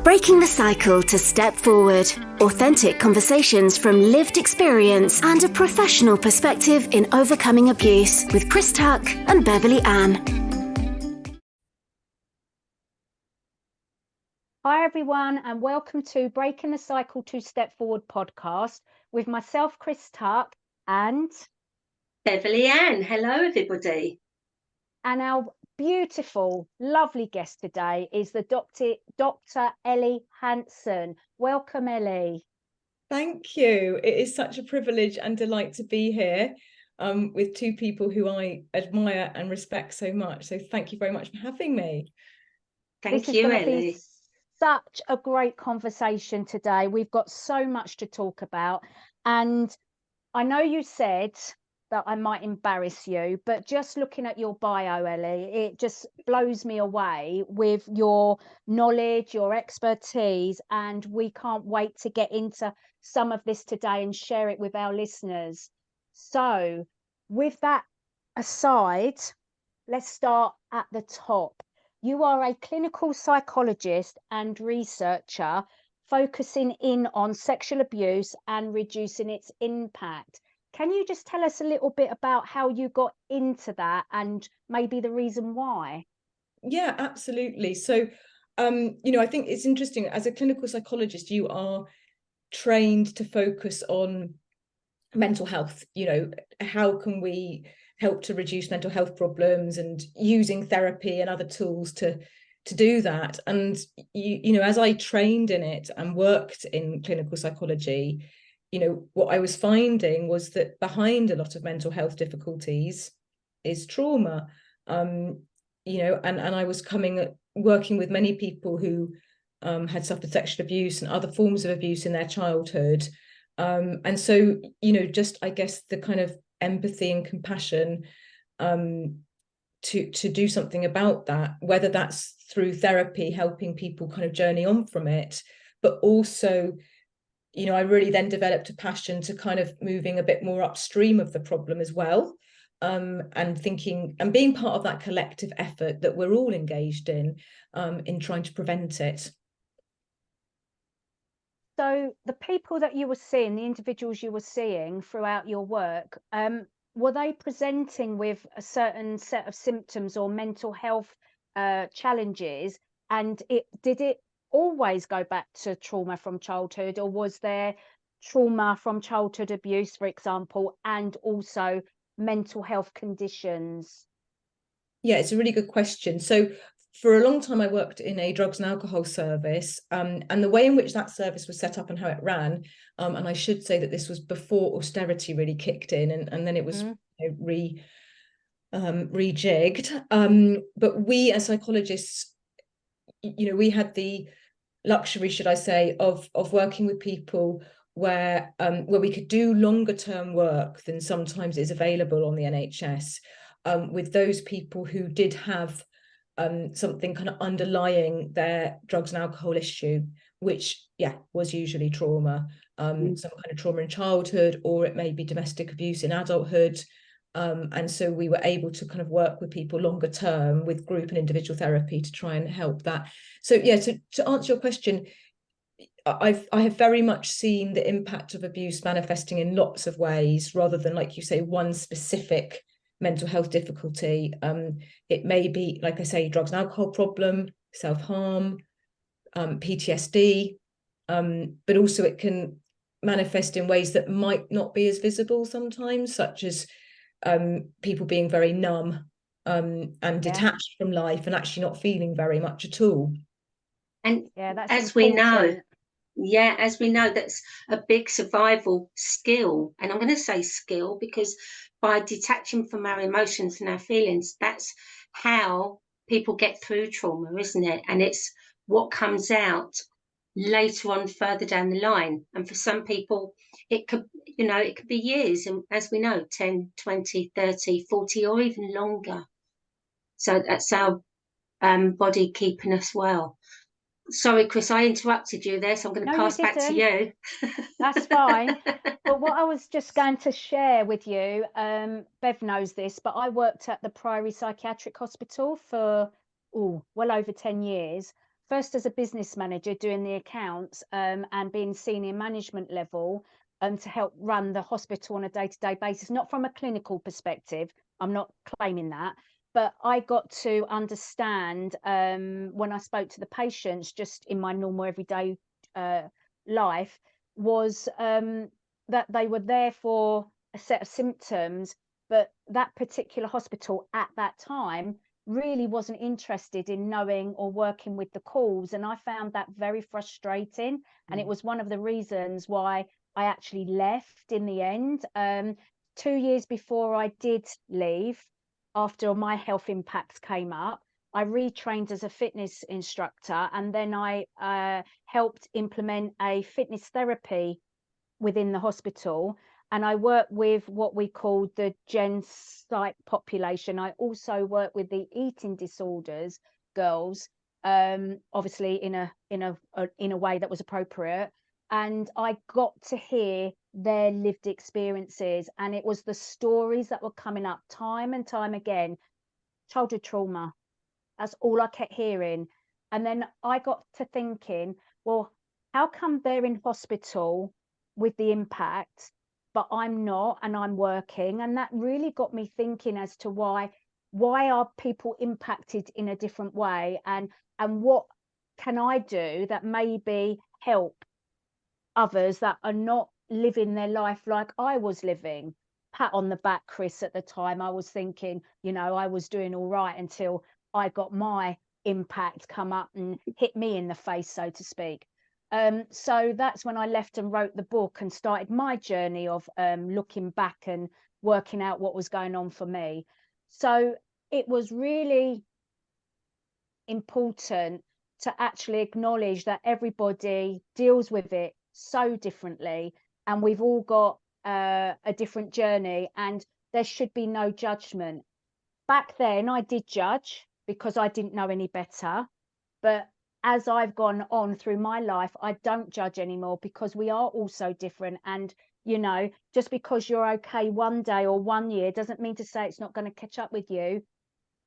Breaking the cycle to step forward. Authentic conversations from lived experience and a professional perspective in overcoming abuse with Chris Tuck and Beverley Ann. Hi everyone, and welcome to Breaking the Cycle to Step Forward podcast with myself, Chris Tuck, and Beverley Ann. Hello everybody. And our beautiful, lovely guest today is the Dr Elly Hanson. Welcome, Elly. Thank you. It is such a privilege and delight to be here with two people who I admire and respect so much. So thank you very much for having me. Thank you, Elly. Such a great conversation today. We've got so much to talk about. And I know you said that I might embarrass you, but just looking at your bio, Elly, it just blows me away with your knowledge, your expertise, and we can't wait to get into some of this today and share it with our listeners. So with that aside, let's start at the top. You are a clinical psychologist and researcher focusing in on sexual abuse and reducing its impact. Can you just tell us a little bit about how you got into that and maybe the reason why? Yeah, absolutely. So, I think it's interesting. As a clinical psychologist, you are trained to focus on mental health. How can we help to reduce mental health problems, and using therapy and other tools to do that. And, as I trained in it and worked in clinical psychology, what I was finding was that behind a lot of mental health difficulties is trauma. And I was working with many people who had suffered sexual abuse and other forms of abuse in their childhood. And so, just, I guess, the kind of empathy and compassion to do something about that, whether that's through therapy, helping people kind of journey on from it, but also, I really then developed a passion to kind of moving a bit more upstream of the problem as well, and thinking and being part of that collective effort that we're all engaged in trying to prevent it. So the people that you were seeing, the individuals you were seeing throughout your work, were they presenting with a certain set of symptoms or mental health challenges? And did it always go back to trauma from childhood, or was there trauma from childhood abuse, for example, and also mental health conditions? Yeah, it's a really good question. So for a long time, I worked in a drugs and alcohol service, and the way in which that service was set up and how it ran, and I should say that this was before austerity really kicked in, and then it was rejigged. But we as psychologists, we had the luxury, should I say, of working with people where we could do longer term work than sometimes is available on the NHS, with those people who did have something kind of underlying their drugs and alcohol issue, which was usually trauma, some kind of trauma in childhood, or it may be domestic abuse in adulthood. And so we were able to kind of work with people longer term with group and individual therapy to try and help that. So to answer your question, I have very much seen the impact of abuse manifesting in lots of ways, rather than, like you say, one specific mental health difficulty. It may be, like I say, drugs and alcohol problem, self-harm, PTSD, but also it can manifest in ways that might not be as visible sometimes, such as people being very numb and detached from life and actually not feeling very much at all. And as we know, that's a big survival skill. And I'm going to say skill because by detaching from our emotions and our feelings, that's how people get through trauma, isn't it? And it's what comes out later on further down the line. And for some people, it could be years. And as we know, 10, 20, 30, 40, or even longer. So that's our body keeping us well. Sorry, Chris, I interrupted you there, so I'm going to pass back to you. That's fine. But what I was just going to share with you, Bev knows this, but I worked at the Priory Psychiatric Hospital for well over 10 years. first as a business manager doing the accounts, and being senior management level, to help run the hospital on a day-to-day basis, not from a clinical perspective. I'm not claiming that, but I got to understand, when I spoke to the patients just in my normal everyday life, was that they were there for a set of symptoms, but that particular hospital at that time really wasn't interested in knowing or working with the cause. And I found that very frustrating. And it was one of the reasons why I actually left in the end. 2 years before I did leave, after my health impacts came up, I retrained as a fitness instructor, and then I helped implement a fitness therapy within the hospital. And I work with what we call the Gen Psych population. I also work with the eating disorders girls, obviously in a way that was appropriate. And I got to hear their lived experiences, and it was the stories that were coming up time and time again. Childhood trauma, that's all I kept hearing. And then I got to thinking, well, how come they're in hospital with the impact, but I'm not, and I'm working? And that really got me thinking as to why are people impacted in a different way, and what can I do that maybe help others that are not living their life like I was living. Pat on the back, Chris. At the time I was thinking, I was doing all right until I got my impact come up and hit me in the face, so to speak. So that's when I left and wrote the book and started my journey of looking back and working out what was going on for me. So it was really important to actually acknowledge that everybody deals with it so differently, and we've all got a different journey, and there should be no judgment. Back then I did judge because I didn't know any better, but as I've gone on through my life, I don't judge anymore, because we are all so different. And just because you're okay one day or 1 year doesn't mean to say it's not going to catch up with you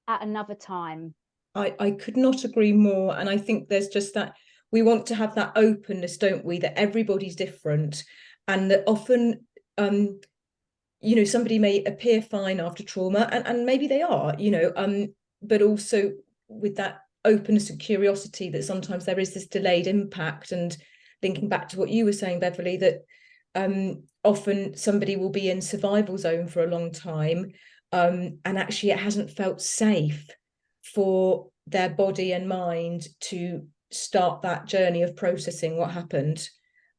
at another time. I could not agree more. And I think there's just that, we want to have that openness, don't we, that everybody's different, and that often somebody may appear fine after trauma, and maybe they are, but also with that openness and curiosity that sometimes there is this delayed impact. And thinking back to what you were saying, Beverley, that often somebody will be in survival zone for a long time, and actually it hasn't felt safe for their body and mind to start that journey of processing what happened.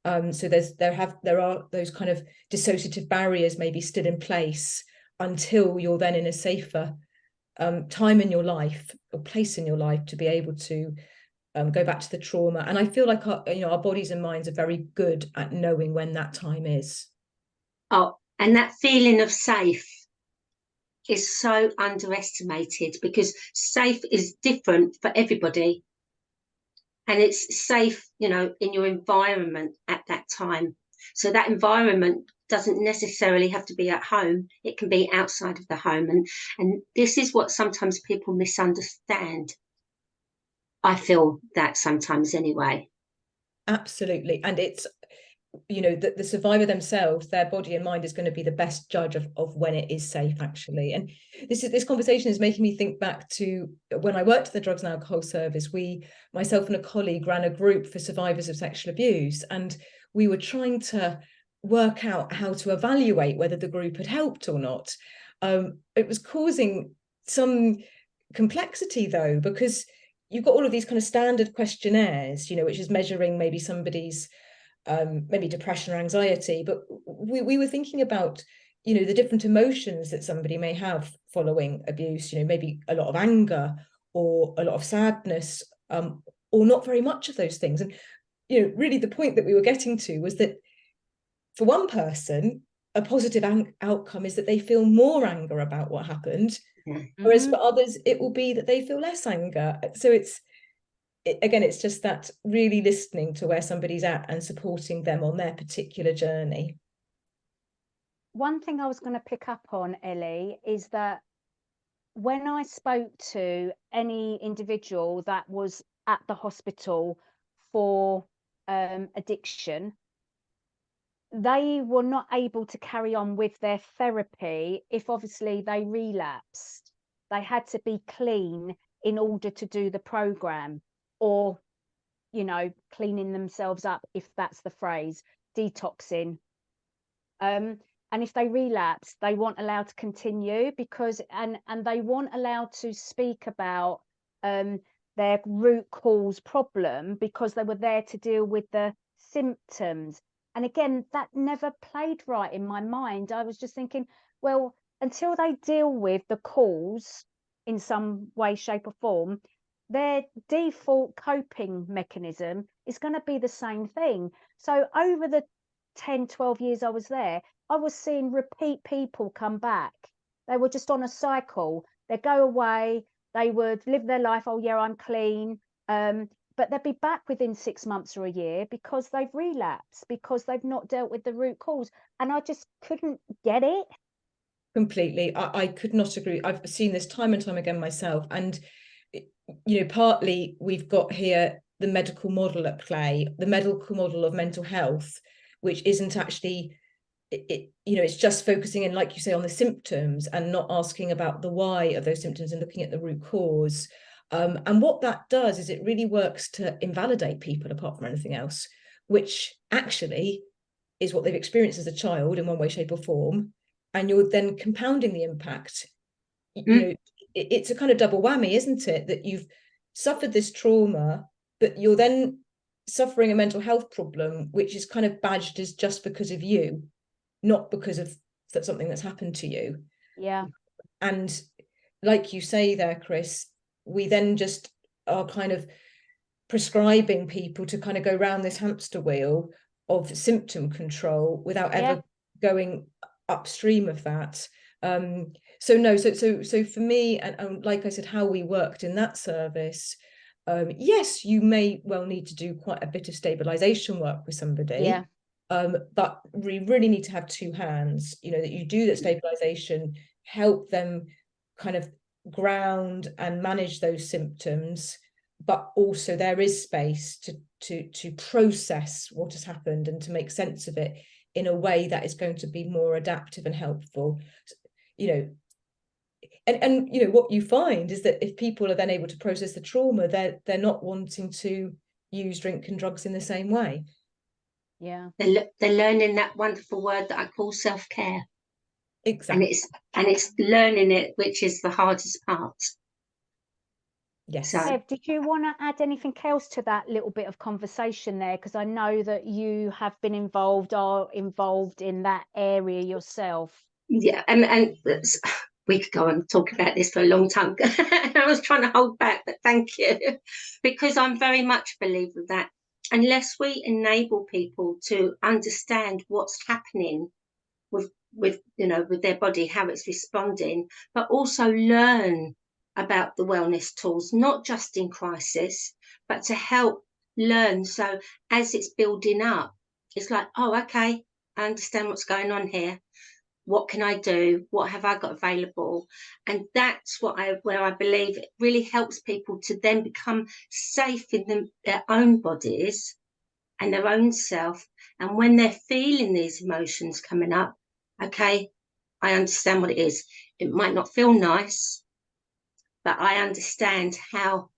So there are those kind of dissociative barriers maybe still in place until you're then in a safer time in your life or place in your life to be able to go back to the trauma. And I feel like our bodies and minds are very good at knowing when that time is. Oh, and that feeling of safe is so underestimated, because safe is different for everybody, and it's safe, in your environment at that time. So that environment doesn't necessarily have to be at home. It can be outside of the home. And this is what sometimes people misunderstand. I feel that sometimes anyway. Absolutely. And it's, the survivor themselves, their body and mind is going to be the best judge of when it is safe, actually. And this conversation is making me think back to when I worked at the Drugs and Alcohol Service. Myself and a colleague ran a group for survivors of sexual abuse, and we were trying to work out how to evaluate whether the group had helped or not. It was causing some complexity, though, because you've got all of these kind of standard questionnaires, which is measuring maybe somebody's maybe depression or anxiety, but we were thinking about the different emotions that somebody may have following abuse, maybe a lot of anger or a lot of sadness, or not very much of those things. And really the point that we were getting to was that for one person, a positive outcome is that they feel more anger about what happened, whereas for others it will be that they feel less anger. So it's just that really listening to where somebody's at and supporting them on their particular journey. One thing I was going to pick up on, Elly, is that when I spoke to any individual that was at the hospital for addiction, they were not able to carry on with their therapy if obviously they relapsed. They had to be clean in order to do the program, or, you know, cleaning themselves up, if that's the phrase, detoxing. And if they relapse, they weren't allowed to continue, because and they weren't allowed to speak about their root cause problem, because they were there to deal with the symptoms. And again, that never played right in my mind. I was just thinking, well, until they deal with the cause in some way, shape or form, their default coping mechanism is going to be the same thing. So over the 10, 12 years I was there, I was seeing repeat people come back. They were just on a cycle. They'd go away, they would live their life, oh yeah, I'm clean. But they'd be back within 6 months or a year because they've relapsed, because they've not dealt with the root cause. And I just couldn't get it. Completely. I could not agree. I've seen this time and time again myself. And, you know, partly we've got here the medical model at play, the medical model of mental health, which isn't actually, you know, it's just focusing in, like you say, on the symptoms and not asking about the why of those symptoms and looking at the root cause. And what that does is it really works to invalidate people apart from anything else, which actually is what they've experienced as a child in one way, shape or form. And you're then compounding the impact. You know, it's a kind of double whammy, isn't it? That you've suffered this trauma, but you're then suffering a mental health problem, which is kind of badged as just because of you, not because of something that's happened to you. Yeah. And like you say there, Chris, we then just are kind of prescribing people to kind of go round this hamster wheel of symptom control without ever going upstream of that. So for me, and like I said, how we worked in that service, yes, you may well need to do quite a bit of stabilization work with somebody, but we really need to have two hands, you know, that you do that stabilization, help them kind of ground and manage those symptoms, but also there is space to process what has happened and to make sense of it in a way that is going to be more adaptive and helpful, you know. And you know, what you find is that if people are then able to process the trauma, they're not wanting to use drink and drugs in the same way. Yeah, they're learning that wonderful word that I call self-care. Exactly. And it's learning it, which is the hardest part. Yes. So, Bev, did you want to add anything else to that little bit of conversation there? Because I know that you have been involved in that area yourself. Yeah, and we could go on talk about this for a long time. I was trying to hold back, but thank you, because I'm very much a believer that unless we enable people to understand what's happening with their body, how it's responding, but also learn about the wellness tools, not just in crisis, but to help learn. So as it's building up, it's like, oh, okay, I understand what's going on here. What can I do? What have I got available? And that's where I believe it really helps people to then become safe in their own bodies and their own self. And when they're feeling these emotions coming up, okay, I understand what it is. It might not feel nice, but I understand how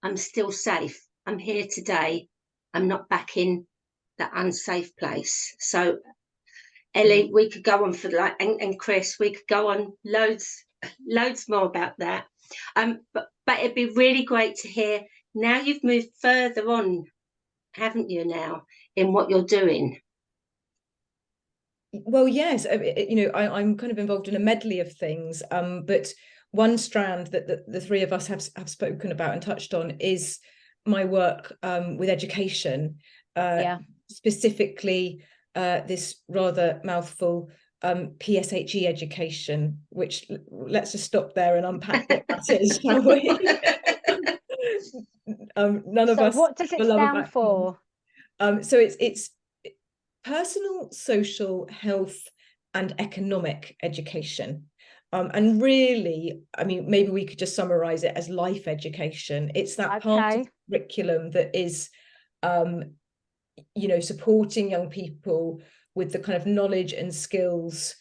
I'm still safe. I'm here today. I'm not back in that unsafe place. So, Elly, we could go on for and Chris, we could go on loads more about that. But it'd be really great to hear. Now you've moved further on, haven't you, now, in what you're doing? Well, yes, you know, I'm kind of involved in a medley of things, but one strand that the three of us have spoken about and touched on is my work with education, specifically this rather mouthful PSHE education, which let's just stop there and unpack what that is, shall we? None of us. What does it stand for? So it's personal, social, health, and economic education. And really, I mean, maybe we could just summarize it as life education. It's that part of curriculum that is, supporting young people with the kind of knowledge and skills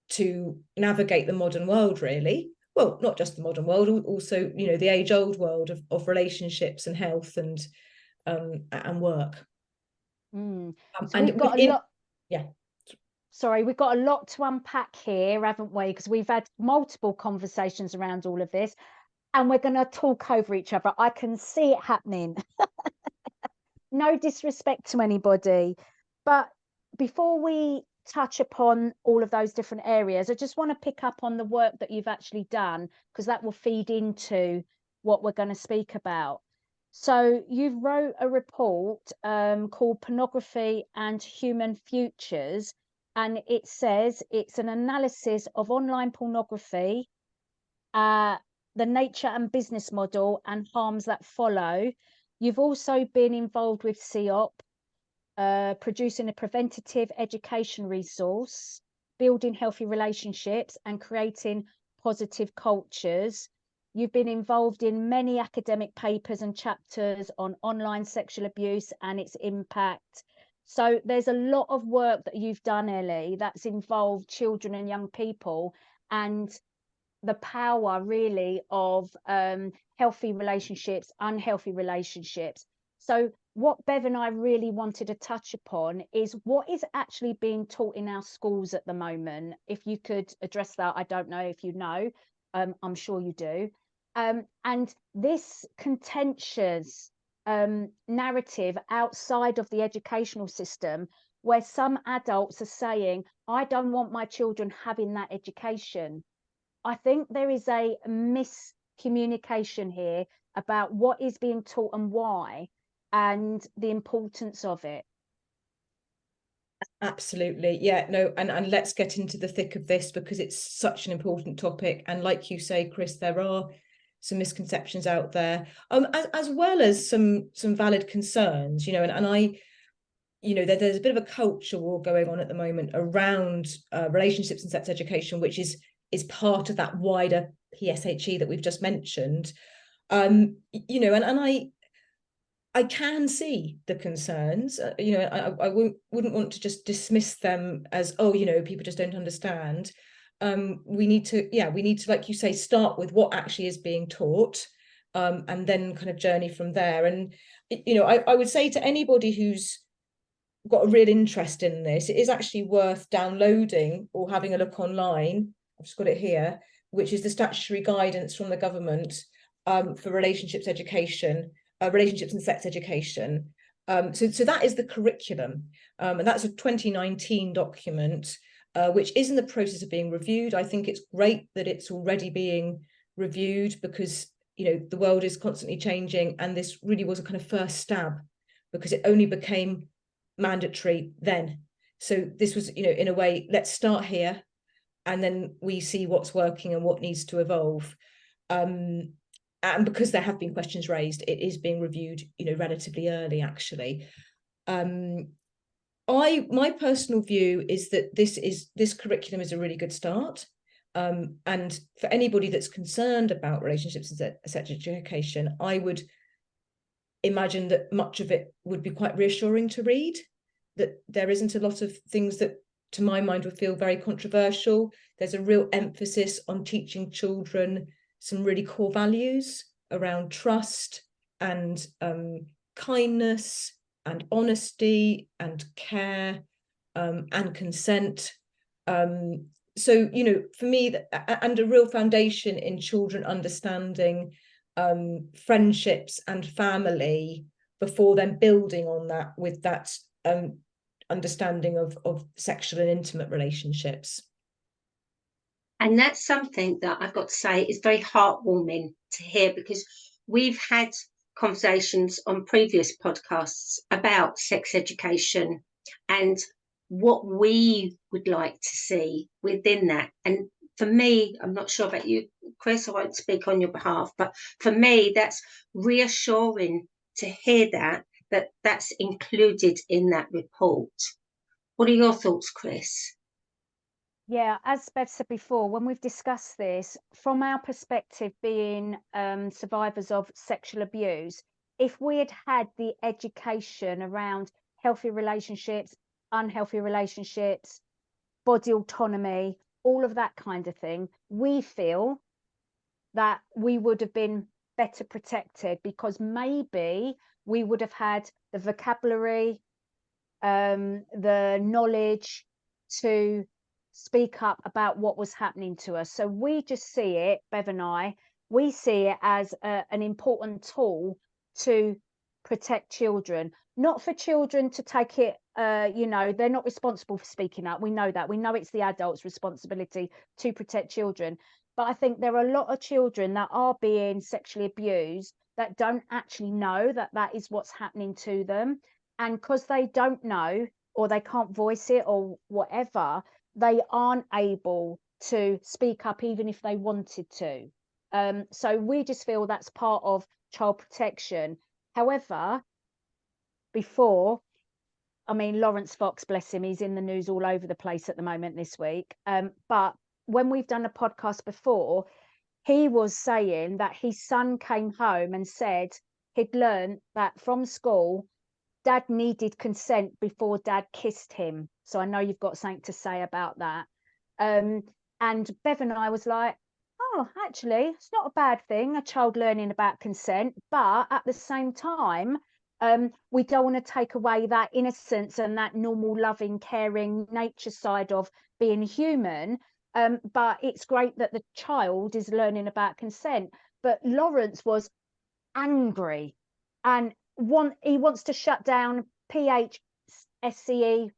to navigate the modern world, really. Well, not just the modern world, also, the age-old world of relationships and health and work. So we've got a lot. Yeah. Sorry, we've got a lot to unpack here, haven't we? Because we've had multiple conversations around all of this, and we're going to talk over each other. I can see it happening. No disrespect to anybody, but before we touch upon all of those different areas, I just want to pick up on the work that you've actually done, because that will feed into what we're going to speak about. So you've wrote a report called Pornography and Human Futures, and it says it's an analysis of online pornography, the nature and business model and harms that follow. You've also been involved with CEOP, producing a preventative education resource, building healthy relationships and creating positive cultures. You've been involved in many academic papers and chapters on online sexual abuse and its impact. So there's a lot of work that you've done, Elly, that's involved children and young people, and the power really of healthy relationships, unhealthy relationships. So what Bev and I really wanted to touch upon is what is actually being taught in our schools at the moment. If you could address that, I don't know if you know, I'm sure you do. And this contentious narrative outside of the educational system, where some adults are saying, I don't want my children having that education. I think there is a miscommunication here about what is being taught and why, and the importance of it. Absolutely. Yeah, no, and let's get into the thick of this, because it's such an important topic. And like you say, Chris, there are some misconceptions out there, as well as some valid concerns, and I, there's a bit of a culture war going on at the moment around relationships and sex education, which is part of that wider PSHE that we've just mentioned. And I can see the concerns. I wouldn't want to just dismiss them as, people just don't understand. We need to, like you say, start with what actually is being taught, and then kind of journey from there. And I would say to anybody who's got a real interest in this, it is actually worth downloading or having a look online. I've just got it here, which is the statutory guidance from the government for relationships education, relationships and sex education. So that is the curriculum, and that's a 2019 document, which is in the process of being reviewed. I think it's great that it's already being reviewed, because the world is constantly changing, and this really was a kind of first stab, because it only became mandatory then. So this was, in a way, let's start here, and then we see what's working and what needs to evolve. And because there have been questions raised, it is being reviewed, relatively early, actually. My personal view is that this curriculum is a really good start. And for anybody that's concerned about relationships and sex education, I would imagine that much of it would be quite reassuring to read, that there isn't a lot of things that, to my mind, would feel very controversial. There's a real emphasis on teaching children some really core values around trust and kindness and honesty and care, and consent. So, for me, and a real foundation in children understanding friendships and family, before then building on that with that understanding of sexual and intimate relationships. And that's something that I've got to say is very heartwarming to hear, because we've had conversations on previous podcasts about sex education and what we would like to see within that. And for me, I'm not sure about you, Chris, I won't speak on your behalf, but for me, that's reassuring to hear that that's included in that report. What are your thoughts, Chris? Yeah, as Bev said before, when we've discussed this, from our perspective, being survivors of sexual abuse, if we had had the education around healthy relationships, unhealthy relationships, body autonomy, all of that kind of thing, we feel that we would have been better protected, because maybe we would have had the vocabulary, the knowledge to speak up about what was happening to us. So we just see it, Bev and I, we see it as an important tool to protect children, not for children to take it, you know, they're not responsible for speaking up. We know that. We know it's the adults' responsibility to protect children. But I think there are a lot of children that are being sexually abused that don't actually know that that is what's happening to them. And because they don't know, or they can't voice it or whatever, they aren't able to speak up even if they wanted to. So we just feel that's part of child protection. However, before, I mean, Lawrence Fox, bless him, he's in the news all over the place at the moment this week. But when we've done a podcast before, he was saying that his son came home and said he'd learned that from school, Dad needed consent before Dad kissed him. So I know you've got something to say about that. And Bev and I was like, oh, actually, it's not a bad thing, a child learning about consent. But at the same time, we don't want to take away that innocence and that normal, loving, caring nature side of being human. But it's great that the child is learning about consent. But Lawrence was angry and he wants to shut down PHSCE,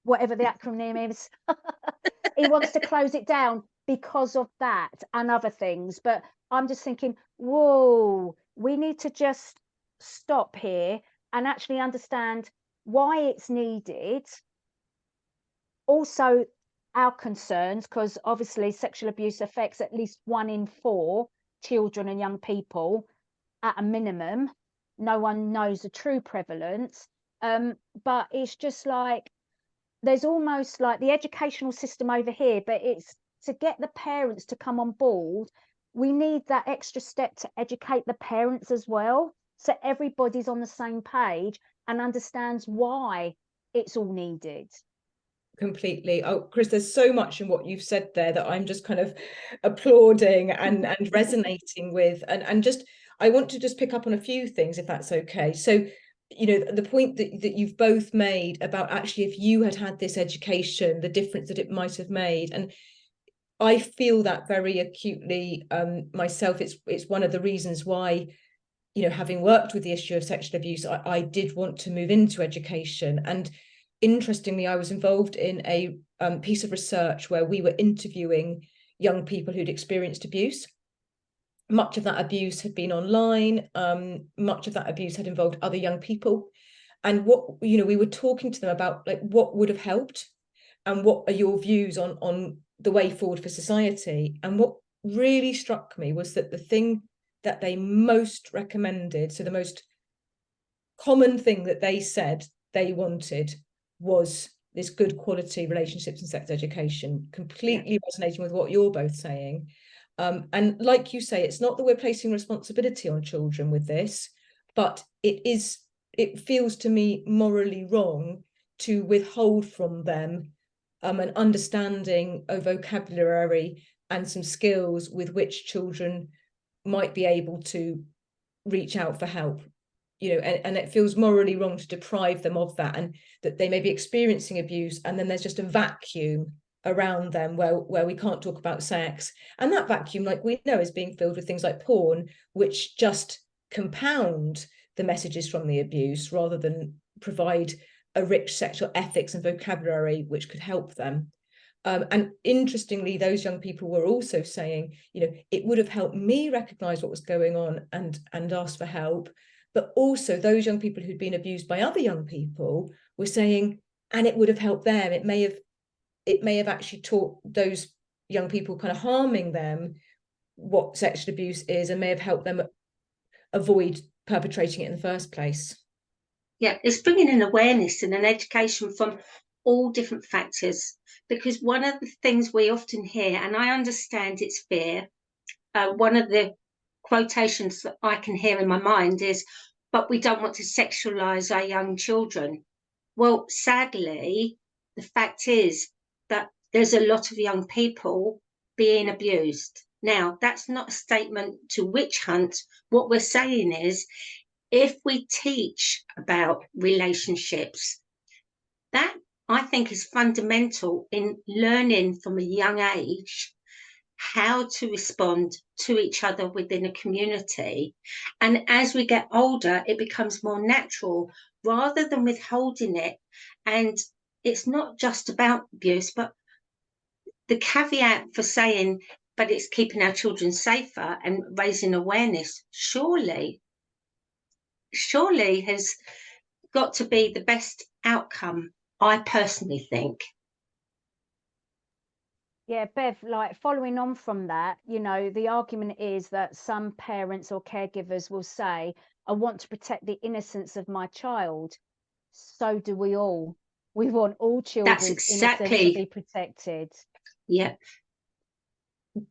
whatever the acronym is. He wants to close it down because of that and other things. But I'm just thinking, whoa, we need to just stop here and actually understand why it's needed. Also, our concerns, because obviously sexual abuse affects at least 1 in 4 children and young people at a minimum. No one knows the true prevalence. But it's just like, there's almost like the educational system over here, but it's to get the parents to come on board. We need that extra step to educate the parents as well, so everybody's on the same page and understands why it's all needed. Completely. Oh, Chris, there's so much in what you've said there that I'm just kind of applauding and resonating with. And just, I want to just pick up on a few things, if that's okay. So, you know, the point that you've both made about actually, if you had had this education, the difference that it might have made. And I feel that very acutely myself. It's one of the reasons why, you know, having worked with the issue of sexual abuse, I did want to move into education. And interestingly, I was involved in a piece of research where we were interviewing young people who'd experienced abuse. Much of that abuse had been online. Much of that abuse had involved other young people. And what, you know, we were talking to them about, like, what would have helped and what are your views on the way forward for society. And what really struck me was that the thing that they most recommended, so the most common thing that they said they wanted, was this good quality relationships and sex education, completely resonating with what you're both saying. And like you say, it's not that we're placing responsibility on children with this, but it feels to me morally wrong to withhold from them an understanding of vocabulary and some skills with which children might be able to reach out for help. You know, and it feels morally wrong to deprive them of that, and that they may be experiencing abuse and then there's just a vacuum around them where we can't talk about sex, and that vacuum, like we know, is being filled with things like porn, which just compound the messages from the abuse rather than provide a rich sexual ethics and vocabulary which could help them. And interestingly, those young people were also saying, you know, it would have helped me recognize what was going on and ask for help. But also those young people who'd been abused by other young people were saying, and it would have helped them. It may have actually taught those young people kind of harming them what sexual abuse is, and may have helped them avoid perpetrating it in the first place. Yeah, it's bringing an awareness and an education from all different factors, because one of the things we often hear, and I understand it's fear, one of the quotations that I can hear in my mind is, but we don't want to sexualize our young children. Well, sadly, the fact is that there's a lot of young people being abused. Now, that's not a statement to witch hunt. What we're saying is, if we teach about relationships, that I think is fundamental in learning from a young age how to respond to each other within a community. And as we get older, it becomes more natural rather than withholding it. And it's not just about abuse, but the caveat for saying, but it's keeping our children safer and raising awareness, surely has got to be the best outcome, I personally think. Yeah, Bev, like following on from that, you know, the argument is that some parents or caregivers will say, I want to protect the innocence of my child. So do we all. We want all children's innocence to be protected. Yeah.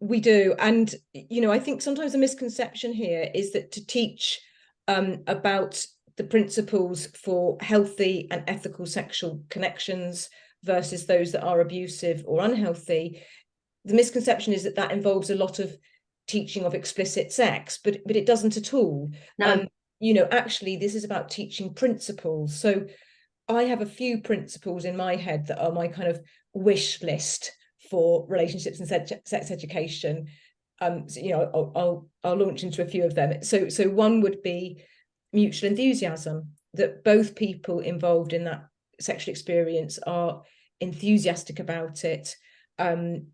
We do. And, you know, I think sometimes the misconception here is that to teach about the principles for healthy and ethical sexual connections versus those that are abusive or unhealthy, the misconception is that that involves a lot of teaching of explicit sex, but it doesn't at all. No. You know, actually, this is about teaching principles. So I have a few principles in my head that are my kind of wish list for relationships and sex education. So, you know, I'll launch into a few of them. So one would be mutual enthusiasm, that both people involved in that sexual experience are enthusiastic about it, and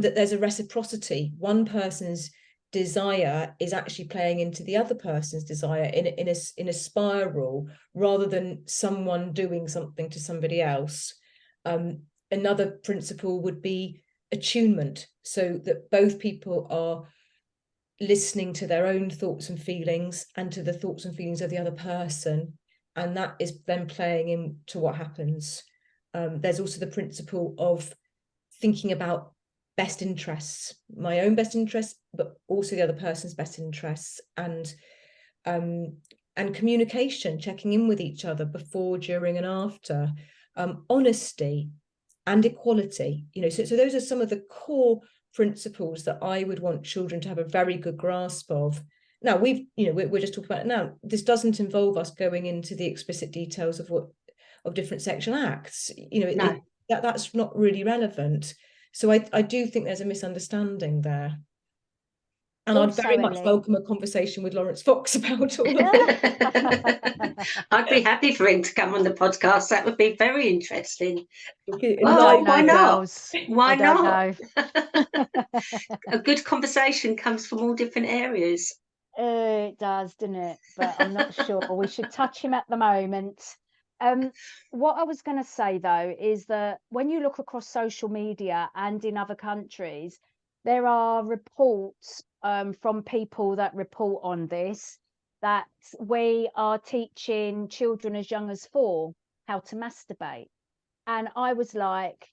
that there's a reciprocity. One person's desire is actually playing into the other person's desire in a spiral, rather than someone doing something to somebody else. Another principle would be attunement, so that both people are listening to their own thoughts and feelings and to the thoughts and feelings of the other person, and that is then playing into what happens. There's also the principle of thinking about best interests, my own best interests, but also the other person's best interests, and communication, checking in with each other before, during, and after, honesty and equality. You know, so those are some of the core principles that I would want children to have a very good grasp of. Now, we're just talking about it now. This doesn't involve us going into the explicit details of different sexual acts. You know, No. That's not really relevant. So I do think there's a misunderstanding there. And also, I'd very much welcome a conversation with Lawrence Fox about all of that. I'd be happy for him to come on the podcast. That would be very interesting. Oh, why not? Why not? A good conversation comes from all different areas. It does, doesn't it? But I'm not sure. We should touch him at the moment. What I was going to say, though, is that when you look across social media and in other countries, there are reports from people that report on this, that we are teaching children as young as 4 how to masturbate. And I was like,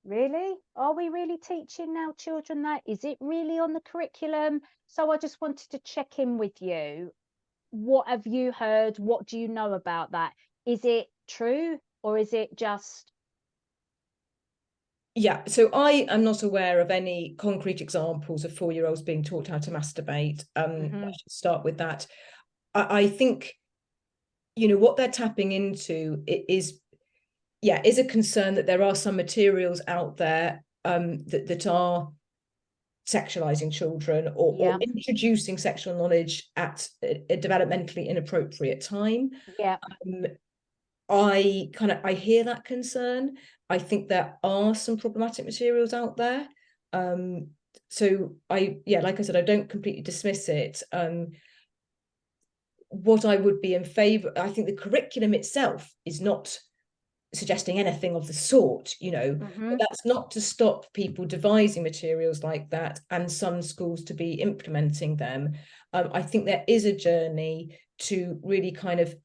really? Are we really teaching now children that? Is it really on the curriculum? So I just wanted to check in with you. What have you heard? What do you know about that? Is it true, or is it just... Yeah, so I am not aware of any concrete examples of 4-year-olds being taught how to masturbate. I should start with that. I think, you know, what they're tapping into is a concern that there are some materials out there that are sexualizing children or introducing sexual knowledge at a developmentally inappropriate time. Yeah. I hear that concern. I think there are some problematic materials out there. So like I said, I don't completely dismiss it. What I would be in favor, I think the curriculum itself is not suggesting anything of the sort, you know, but that's not to stop people devising materials like that and some schools to be implementing them. I think there is a journey to really kind of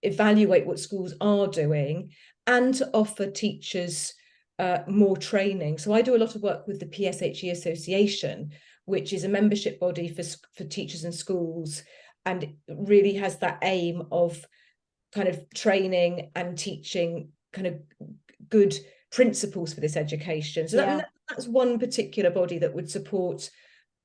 evaluate what schools are doing and to offer teachers more training. So I do a lot of work with the PSHE Association, which is a membership body for teachers and schools, and it really has that aim of kind of training and teaching kind of good principles for this education. So that's one particular body that would support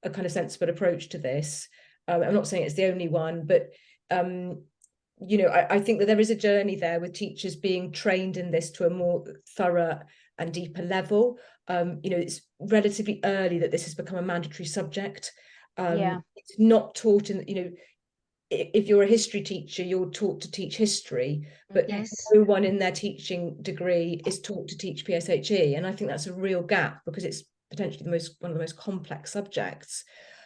a kind of sensible approach to this. I'm not saying it's the only one, but you know, I think that there is a journey there with teachers being trained in this to a more thorough and deeper level. You know, it's relatively early that this has become a mandatory subject. It's not taught in, you know, if you're a history teacher, you're taught to teach history, but no one in their teaching degree is taught to teach PSHE. And I think that's a real gap, because it's potentially one of the most complex subjects.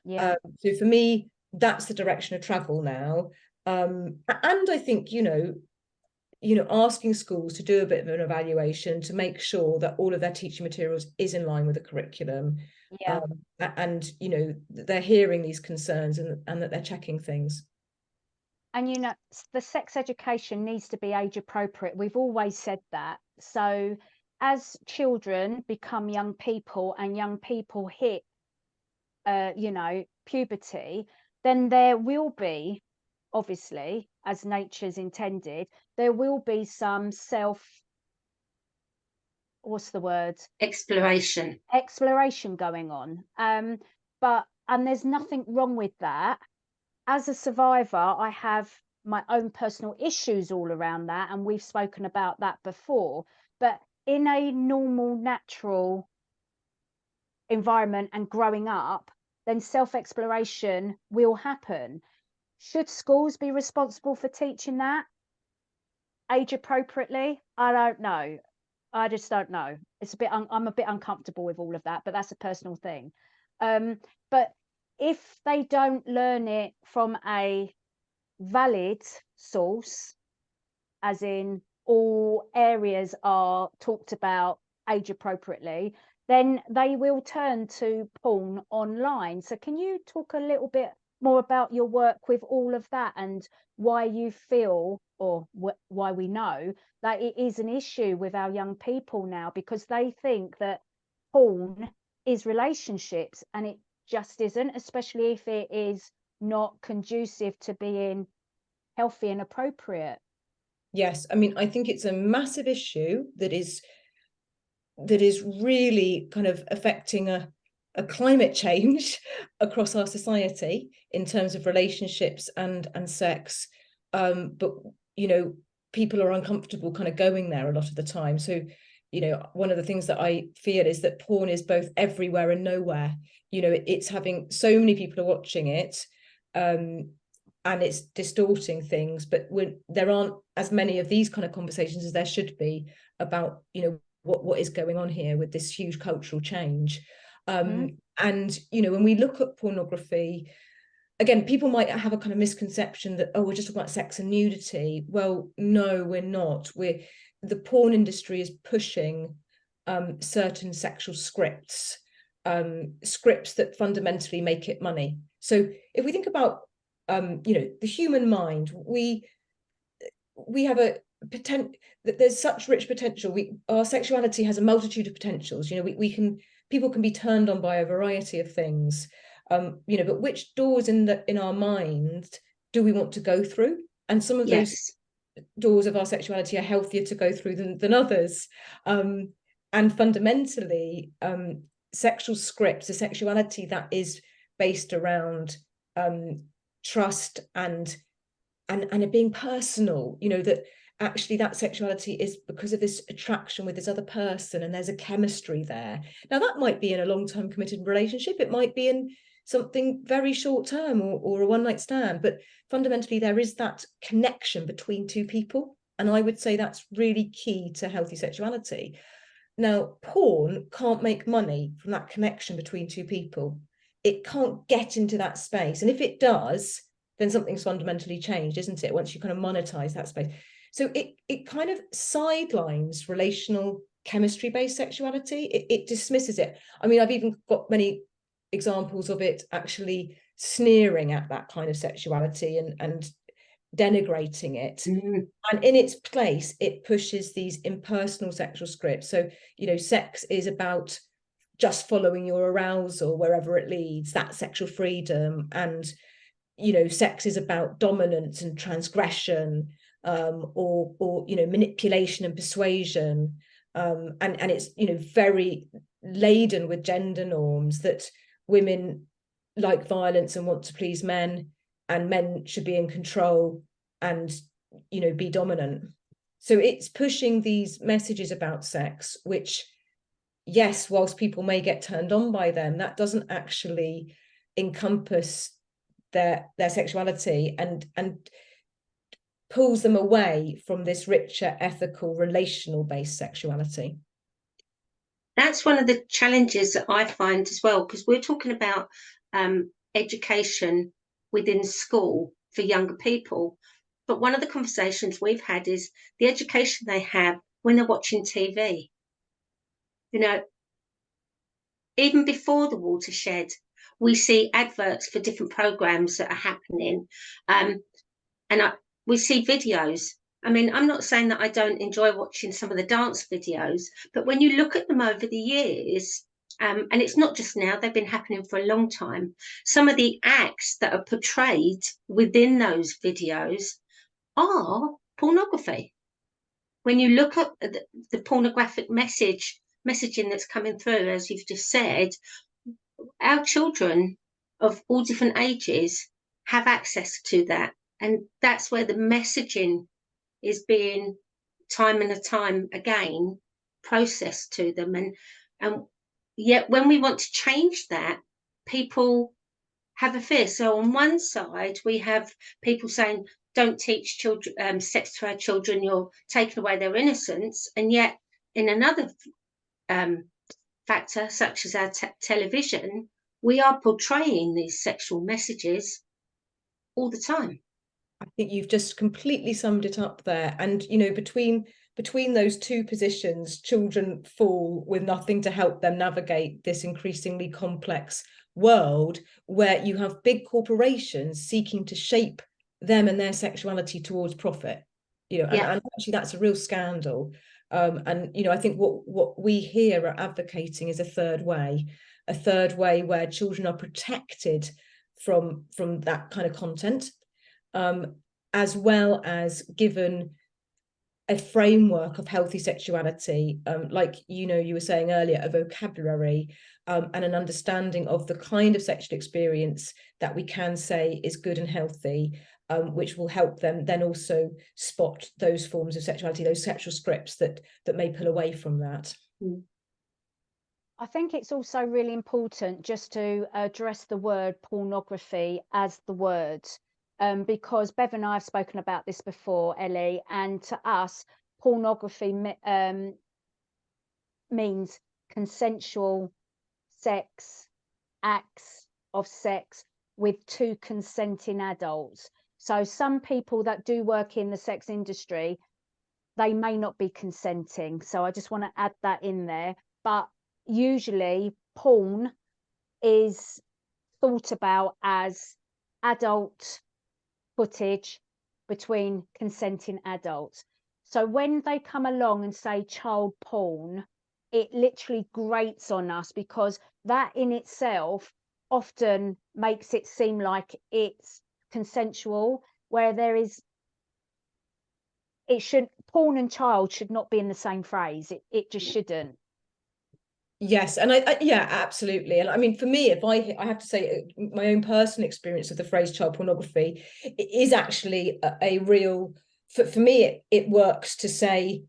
So for me, that's the direction of travel now. And I think, you know, asking schools to do a bit of an evaluation to make sure that all of their teaching materials is in line with the curriculum. And, you know, they're hearing these concerns and that they're checking things. And, you know, the sex education needs to be age appropriate. We've always said that. So as children become young people and young people hit, you know, puberty, then there will be, obviously, as nature's intended, there will be some exploration going on. And there's nothing wrong with that. As a survivor, I have my own personal issues all around that, and we've spoken about that before. But in a normal, natural environment and growing up, then self-exploration will happen. Should schools be responsible for teaching that age appropriately? I don't know. I just don't know. It's a bit, I'm a bit uncomfortable with all of that, but that's a personal thing. But if they don't learn it from a valid source, as in all areas are talked about age appropriately, then they will turn to porn online. So can you talk a little bit more about your work with all of that, and why you feel, or why we know that it is an issue with our young people now, because they think that porn is relationships, and it just isn't, especially if it is not conducive to being healthy and appropriate. Yes, I mean, I think it's a massive issue that is really kind of affecting a climate change across our society in terms of relationships and sex. But, you know, people are uncomfortable kind of going there a lot of the time. So, you know, one of the things that I feel is that porn is both everywhere and nowhere. You know, it's having so many people are watching it, and it's distorting things, but there aren't as many of these kind of conversations as there should be about, you know, what is going on here with this huge cultural change. And, you know, when we look at pornography, again, people might have a kind of misconception that, oh, we're just talking about sex and nudity. Well, no, we're not. The porn industry is pushing certain sexual scripts that fundamentally make it money. So if we think about, you know, the human mind, we have a potential, there's such rich potential. Our sexuality has a multitude of potentials. You know, people can be turned on by a variety of things. You know, but which doors in our mind do we want to go through? And some of those doors of our sexuality are healthier to go through than others. And fundamentally, sexual scripts, a sexuality that is based around trust and it being personal, you know, that actually that sexuality is because of this attraction with this other person, and there's a chemistry there. Now, that might be in a long-term committed relationship, it might be in something very short-term or a one-night stand, but fundamentally there is that connection between two people, and I would say that's really key to healthy sexuality. Now, porn can't make money from that connection between two people. It can't get into that space, and if it does, then something's fundamentally changed, isn't it, once you kind of monetize that space? So it kind of sidelines relational chemistry-based sexuality. It dismisses it. I mean, I've even got many examples of it actually sneering at that kind of sexuality and denigrating it. And in its place, it pushes these impersonal sexual scripts. So, you know, sex is about just following your arousal wherever it leads, that's sexual freedom. And, you know, sex is about dominance and transgression, or you know, manipulation and persuasion. And it's, you know, very laden with gender norms that women like violence and want to please men, and men should be in control and, you know, be dominant. So it's pushing these messages about sex, which, yes, whilst people may get turned on by them, that doesn't actually encompass their sexuality, and pulls them away from this richer, ethical, relational based sexuality. That's one of the challenges that I find as well, because we're talking about education within school for younger people. But one of the conversations we've had is the education they have when they're watching TV. You know, even before the watershed, we see adverts for different programs that are happening. We see videos. I mean, I'm not saying that I don't enjoy watching some of the dance videos, but when you look at them over the years, and it's not just now, they've been happening for a long time, some of the acts that are portrayed within those videos are pornography. When you look at the pornographic messaging that's coming through, as you've just said, our children of all different ages have access to that. And that's where the messaging is being time and time again processed to them. And yet when we want to change that, people have a fear. So on one side, we have people saying, don't teach children sex to our children, you're taking away their innocence. And yet in another factor, such as our television, we are portraying these sexual messages all the time. I think you've just completely summed it up there. And, you know, between those two positions, children fall with nothing to help them navigate this increasingly complex world where you have big corporations seeking to shape them and their sexuality towards profit. You know, and actually that's a real scandal. And, you know, I think what we here are advocating is a third way where children are protected from that kind of content, as well as given a framework of healthy sexuality, like, you know, you were saying earlier, a vocabulary, and an understanding of the kind of sexual experience that we can say is good and healthy, which will help them then also spot those forms of sexuality, those sexual scripts that may pull away from that. I think it's also really important just to address the word pornography as the word, because Bev and I have spoken about this before, Ellie, and to us, pornography means consensual sex, acts of sex with two consenting adults. So some people that do work in the sex industry, they may not be consenting. So I just want to add that in there. But usually porn is thought about as adult footage between consenting adults. So when they come along and say child porn, it literally grates on us, because that in itself often makes it seem like it's consensual, where porn and child should not be in the same phrase. It just shouldn't. Yes, and I yeah, absolutely. And I mean, for me, if I have to say, my own personal experience of the phrase child pornography is actually a real, for me, it works to say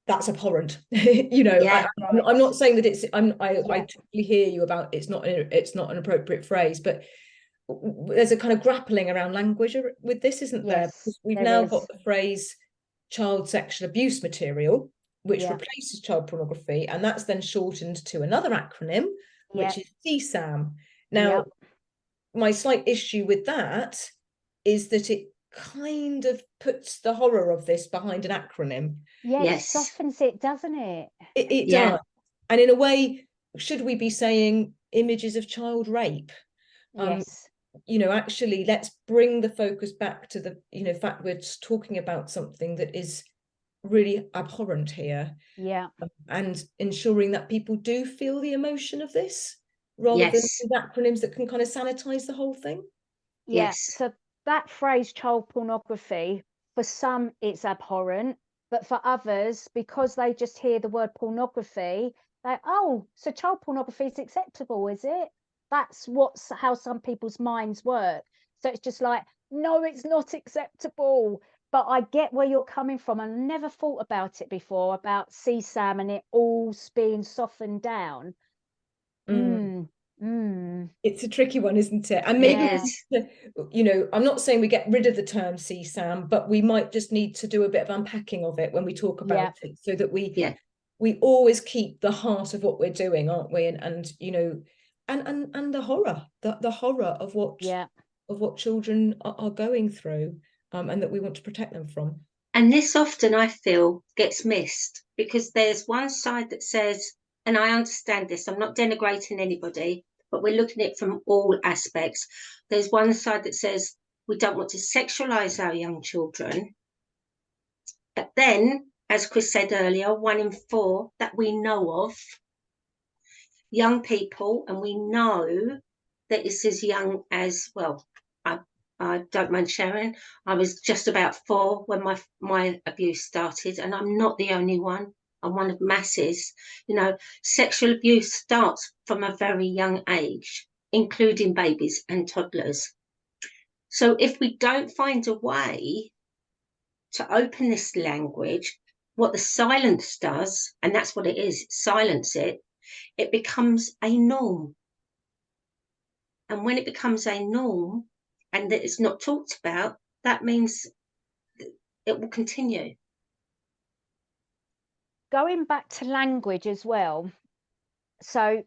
that's abhorrent. You know, I'm not saying that it's, I totally hear you about it's not an appropriate phrase, but there's a kind of grappling around language with this, isn't there? Because we've now got the phrase child sexual abuse material, which replaces child pornography, and that's then shortened to another acronym, which is CSAM. Now, my slight issue with that is that it kind of puts the horror of this behind an acronym. It softens it, doesn't it? It does. And in a way, should we be saying images of child rape? You know, actually, let's bring the focus back to the, you know, fact we're talking about something that is really abhorrent here. Yeah. And ensuring that people do feel the emotion of this, rather than Yes. with acronyms that can kind of sanitize the whole thing. Yeah. Yes. So that phrase, child pornography, for some it's abhorrent, but for others, because they just hear the word pornography, they, oh, so child pornography is acceptable, is it? That's how some people's minds work. So it's just like, no, it's not acceptable. But I get where you're coming from. I never thought about it before, about CSAM and it all being softened down. It's a tricky one, isn't it? And maybe, you know, I'm not saying we get rid of the term CSAM, but we might just need to do a bit of unpacking of it when we talk about it, so that we always keep the heart of what we're doing, aren't we? And you know, and the horror, the horror of what children are going through, and that we want to protect them from. And this often, I feel, gets missed, because there's one side that says, and I understand this, I'm not denigrating anybody, but we're looking at it from all aspects. There's one side that says we don't want to sexualize our young children. But then, as Chris said earlier, 1 in 4 that we know of, young people, and we know that it's as young as, well, I don't mind sharing, I was just about 4 when my abuse started, and I'm not the only one. I'm one of masses. You know, sexual abuse starts from a very young age, including babies and toddlers. So if we don't find a way to open this language, what the silence does, and that's what it is, silence it, it becomes a norm. And when it becomes a norm, and that it's not talked about, that means it will continue. Going back to language as well, so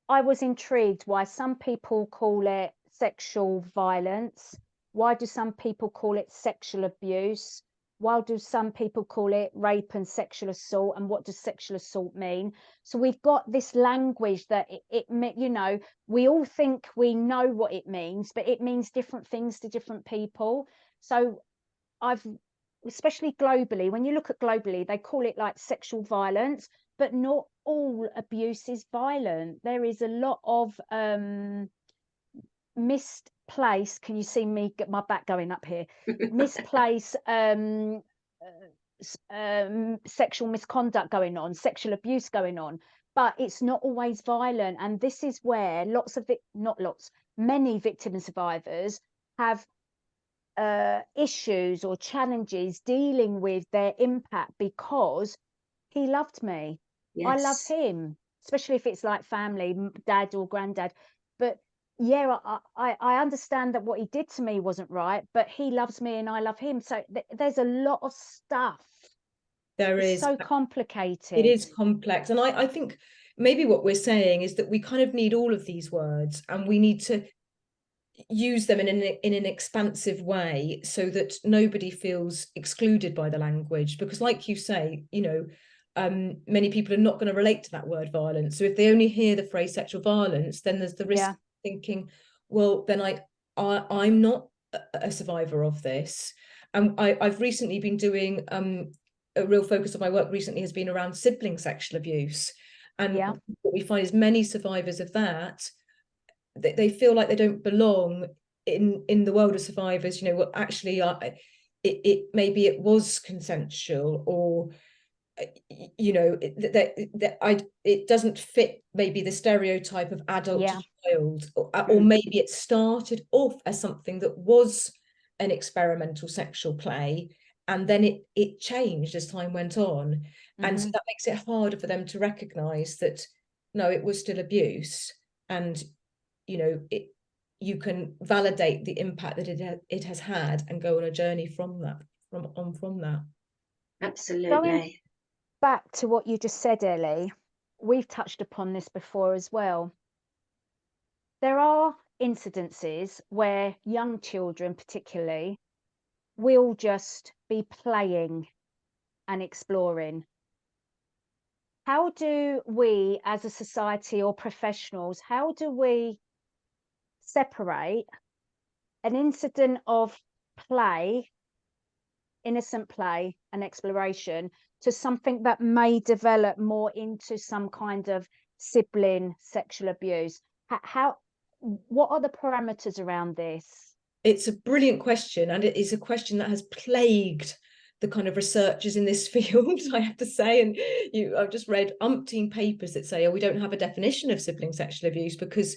I was intrigued why some people call it sexual violence. Why do some people call it sexual abuse? Why do some people call it rape and sexual assault? And what does sexual assault mean? So we've got this language that it you know, we all think we know what it means, but it means different things to different people. So especially globally, when you look at globally, they call it like sexual violence, but not all abuse is violent. There is a lot of misplaced, can you see me get my back going up here, misplaced sexual misconduct going on, sexual abuse going on, but it's not always violent. And this is where many victim and survivors have issues or challenges dealing with their impact, because he loved me. Yes. I love him, especially if it's like family, dad or granddad. But yeah, I understand that what he did to me wasn't right, but he loves me and I love him. So there's a lot of stuff. It's so complicated. It is complex. And I think maybe what we're saying is that we kind of need all of these words, and we need to use them in an expansive way, so that nobody feels excluded by the language. Because like you say, you know, many people are not going to relate to that word violence. So if they only hear the phrase sexual violence, then there's the risk of thinking, well, then I'm not a survivor of this. And I've recently been doing a real focus of my work recently has been around sibling sexual abuse. And what we find is many survivors of that, they feel like they don't belong in the world of survivors. You know, well, actually, it maybe it was consensual, or you know, it doesn't fit maybe the stereotype of adult to child, or maybe it started off as something that was an experimental sexual play, and then it changed as time went on. And so that makes it harder for them to recognize that no, it was still abuse. And you know, you can validate the impact that it has had, and go on a journey from that. Absolutely. Going back to what you just said, Ellie, we've touched upon this before as well. There are incidences where young children particularly will just be playing and exploring. How do we as a society or professionals, how do we separate an incident of play innocent play and exploration to something that may develop more into some kind of sibling sexual abuse? What are the parameters around this? It's a brilliant question, and it is a question that has plagued the kind of researchers in this field, I have to say. And I've just read umpteen papers that say, oh, we don't have a definition of sibling sexual abuse, because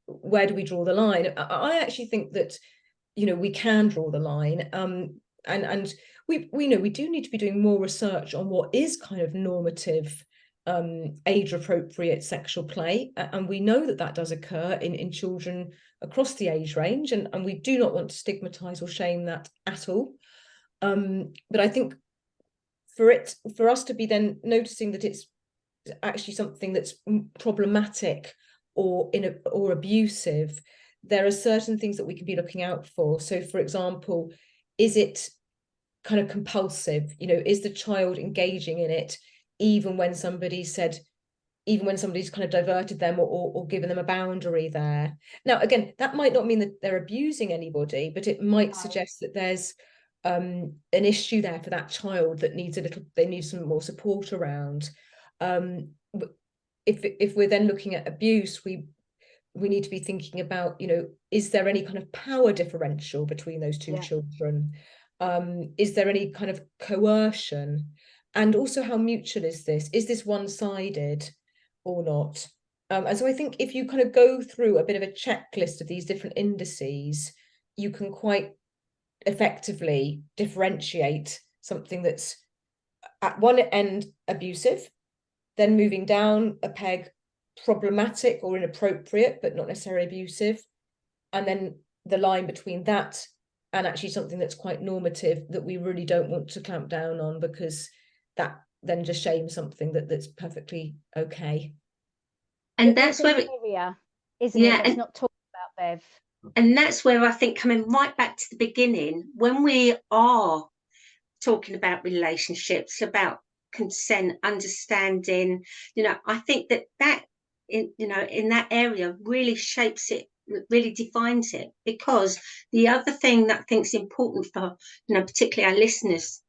where do we draw the line? I actually think that, we can draw the line. And we know we do need to be doing more research on what is kind of normative, age appropriate sexual play, and we know that does occur in children across the age range, and we do not want to stigmatize or shame that at all. But I think for us to be then noticing that it's actually something that's problematic or abusive, there are certain things that we can be looking out for. So, for example, is it kind of compulsive? Is the child engaging in it even when somebody's kind of diverted them or given them a boundary there? Now, again, that might not mean that they're abusing anybody, but it might suggest that there's an issue there for that child that they need some more support around. If we're then looking at abuse, we need to be thinking about, is there any kind of power differential between those two children? Is there any kind of coercion? And also, how mutual is this? Is this one-sided or not? And so I think if you kind of go through a bit of a checklist of these different indices, you can quite effectively differentiate something that's at one end abusive, then moving down a peg, problematic or inappropriate, but not necessarily abusive, and then the line between that and actually something that's quite normative that we really don't want to clamp down on, because that then just shames something that's perfectly okay. And that's where isn't it? Let's not talk about, Bev. And that's where I think, coming right back to the beginning, when we are talking about relationships, about consent, understanding, I think that in that area really shapes it, really defines it. Because the other thing that I think is important for, particularly our listeners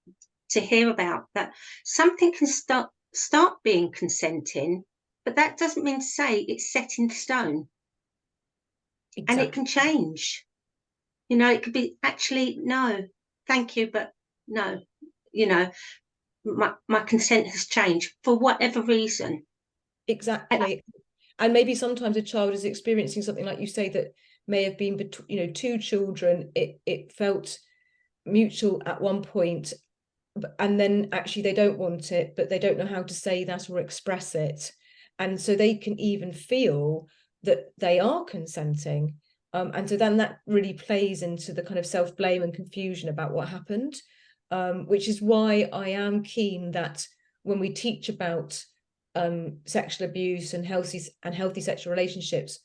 to hear about, that something can start being consenting, but that doesn't mean to say it's set in stone. Exactly. And it can change. It could be, actually, no, thank you, but no, my consent has changed for whatever reason. Exactly. And maybe sometimes a child is experiencing something, like you say, that may have been between, two children. It felt mutual at one point, and then actually they don't want it, but they don't know how to say that or express it. And so they can even feel that they are consenting. And so then that really plays into the kind of self-blame and confusion about what happened, which is why I am keen that when we teach about sexual abuse and healthy sexual relationships,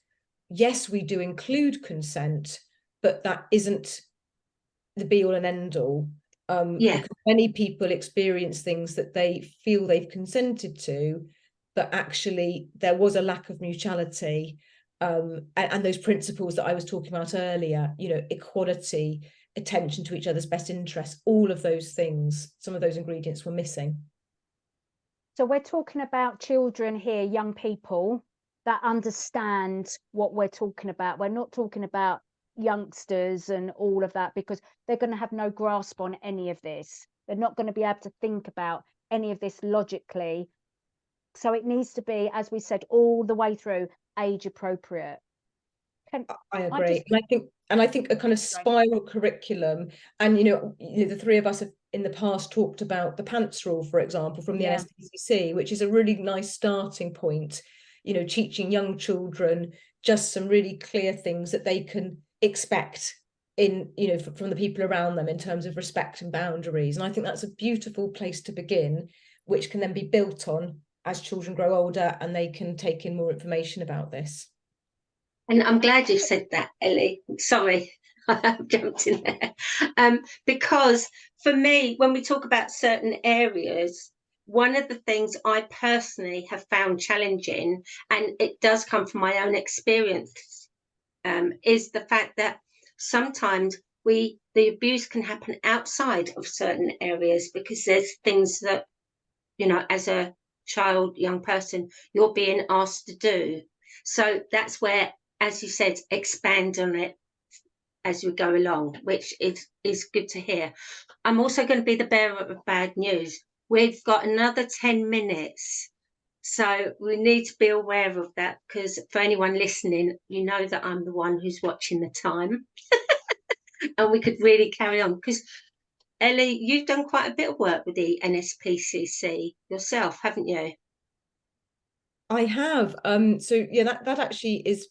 yes, we do include consent, but that isn't the be all and end all. Because many people experience things that they feel they've consented to, but actually there was a lack of mutuality, and those principles that I was talking about earlier, equality, attention to each other's best interests, all of those things, some of those ingredients were missing. So we're talking about children here, young people that understand what we're talking about. We're not talking about youngsters and all of that, because they're going to have no grasp on any of this. They're not going to be able to think about any of this logically. So it needs to be, as we said, all the way through, age appropriate. I agree. And I think a kind of spiral curriculum, and the three of us have in the past talked about the pants rule, for example, from the NSPCC, which is a really nice starting point, teaching young children just some really clear things that they can expect in from the people around them in terms of respect and boundaries. And I think that's a beautiful place to begin, which can then be built on as children grow older and they can take in more information about this. And I'm glad you said that, Ellie. Sorry, I jumped in there. Because for me, when we talk about certain areas, one of the things I personally have found challenging, and it does come from my own experience, is the fact that sometimes we the abuse can happen outside of certain areas, because there's things that, you know, as a child, young person, you're being asked to do. So that's where, as you said, expand on it as we go along, which is good to hear. I'm also going to be the bearer of bad news. We've got another 10 minutes. So we need to be aware of that, because for anyone listening, you know that I'm the one who's watching the time. And we could really carry on, because Elly, you've done quite a bit of work with the NSPCC yourself, haven't you? I have. So yeah, that actually is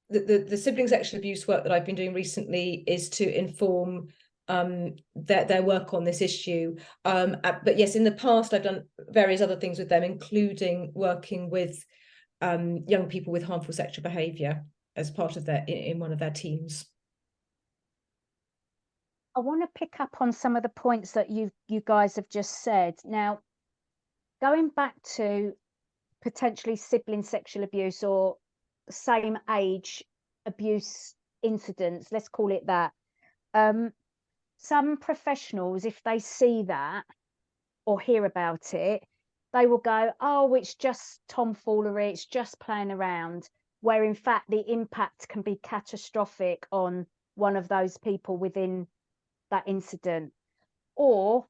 the sibling sexual abuse work that I've been doing recently is to inform their work on this issue. But yes, in the past I've done various other things with them, including working with young people with harmful sexual behaviour as part of in one of their teams. I want to pick up on some of the points that you guys have just said. Now, going back to potentially sibling sexual abuse or same age abuse incidents, let's call it that. Some professionals, if they see that or hear about it, they will go, oh, it's just tomfoolery, it's just playing around, where in fact the impact can be catastrophic on one of those people within that incident. Or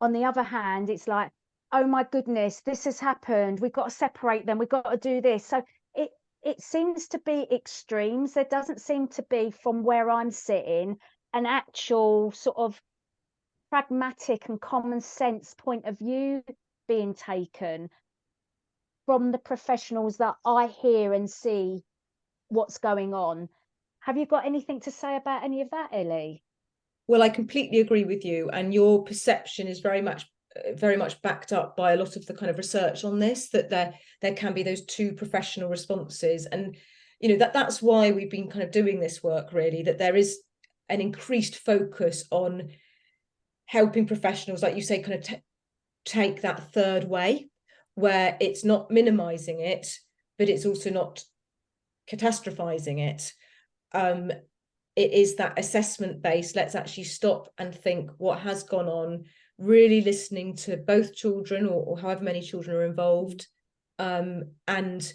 on the other hand, it's like, oh my goodness, this has happened, we've got to separate them, we've got to do this. So it seems to be extremes. There doesn't seem to be, from where I'm sitting, an actual sort of pragmatic and common sense point of view being taken from the professionals that I hear and see what's going on. Have you got anything to say about any of that, Elly? Well, I completely agree with you, and your perception is very much backed up by a lot of the kind of research on this, that there can be those two professional responses. And you know, that's why we've been kind of doing this work, really, that there is an increased focus on helping professionals, like you say, kind of take that third way, where it's not minimizing it, but it's also not catastrophizing it. It is that assessment based. Let's actually stop and think what has gone on, really listening to both children or however many children are involved, and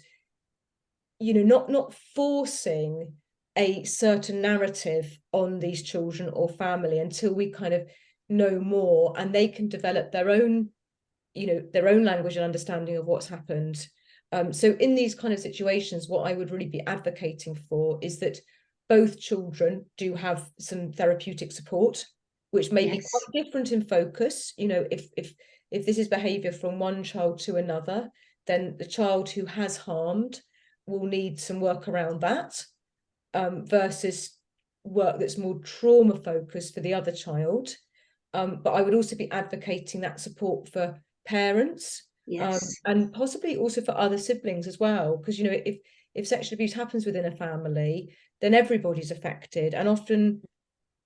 you know, not forcing a certain narrative on these children or family until we kind of know more, and they can develop their own, you know, their own language and understanding of what's happened. So in these kind of situations, what I would really be advocating for is that both children do have some therapeutic support, which may be quite different in focus. You know, if this is behaviour from one child to another, then the child who has harmed will need some work around that, versus work that's more trauma focused for the other child. But I would also be advocating that support for parents, and possibly also for other siblings as well, because you know, if sexual abuse happens within a family, then everybody's affected, and often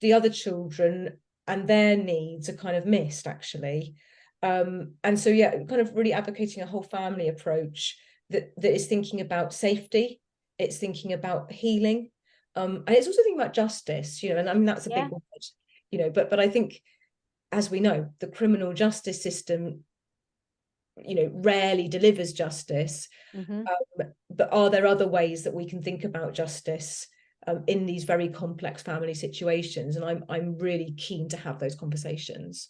the other children and their needs are kind of missed, actually. And so yeah, kind of really advocating a whole family approach that is thinking about safety, it's thinking about healing, and it's also thinking about justice, you know. And I mean, that's a big word, you know, but I think, as we know, the criminal justice system, you know, rarely delivers justice. But are there other ways that we can think about justice in these very complex family situations? And I'm really keen to have those conversations.